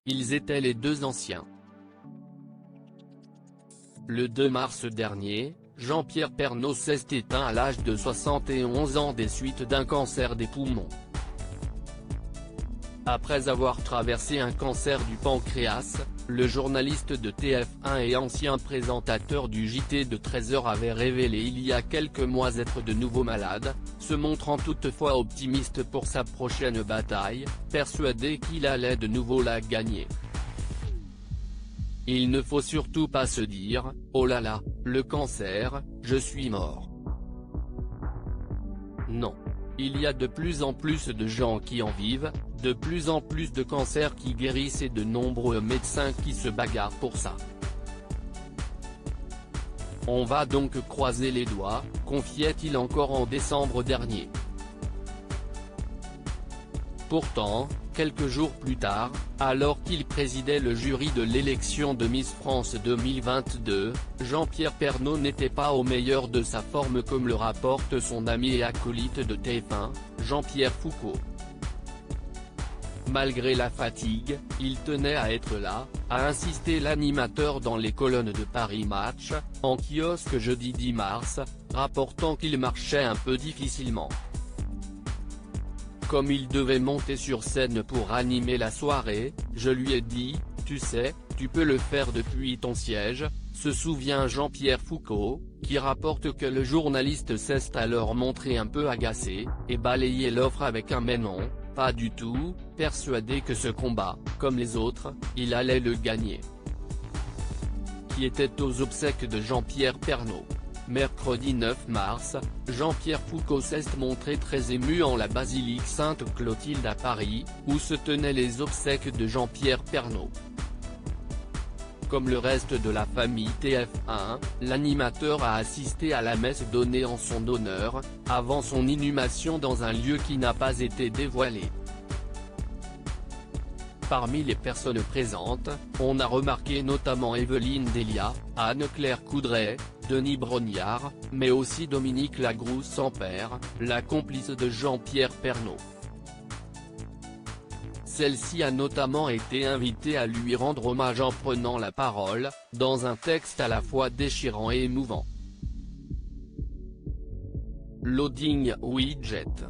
Ils étaient les deux anciens. Le 2 mars dernier, Jean-Pierre Pernaut s'est éteint à l'âge de 71 ans des suites d'un cancer des poumons. Après avoir traversé un cancer du pancréas, le journaliste de TF1 et ancien présentateur du JT de 13h avait révélé il y a quelques mois être de nouveau malade, se montrant toutefois optimiste pour sa prochaine bataille, persuadé qu'il allait de nouveau la gagner. Il ne faut surtout pas se dire « Oh là là, le cancer, je suis mort ». Non. Il y a de plus en plus de gens qui en vivent, de plus en plus de cancers qui guérissent et de nombreux médecins qui se bagarrent pour ça. On va donc croiser les doigts, confiait-il encore en décembre dernier. Pourtant, quelques jours plus tard, alors qu'il présidait le jury de l'élection de Miss France 2022, Jean-Pierre Pernaut n'était pas au meilleur de sa forme comme le rapporte son ami et acolyte de TF1, Jean-Pierre Foucault. Malgré la fatigue, il tenait à être là, a insisté l'animateur dans les colonnes de Paris Match, en kiosque jeudi 10 mars, rapportant qu'il marchait un peu difficilement. Comme il devait monter sur scène pour animer la soirée, je lui ai dit, tu sais, tu peux le faire depuis ton siège, se souvient Jean-Pierre Foucault, qui rapporte que le journaliste s'est alors montré un peu agacé, et balayé l'offre avec un mais non, pas du tout, persuadé que ce combat, comme les autres, il allait le gagner. Qui était aux obsèques de Jean-Pierre Pernaut. Mercredi 9 mars, Jean-Pierre Foucault s'est montré très ému en la basilique Sainte-Clotilde à Paris, où se tenaient les obsèques de Jean-Pierre Pernaut. Comme le reste de la famille TF1, l'animateur a assisté à la messe donnée en son honneur, avant son inhumation dans un lieu qui n'a pas été dévoilé. Parmi les personnes présentes, on a remarqué notamment Evelyne Delia, Anne-Claire Coudray, Denis Brognard, mais aussi Dominique Lagroux-Sans-Père, la complice de Jean-Pierre Pernaut. Celle-ci a notamment été invitée à lui rendre hommage en prenant la parole, dans un texte à la fois déchirant et émouvant. Loading widget.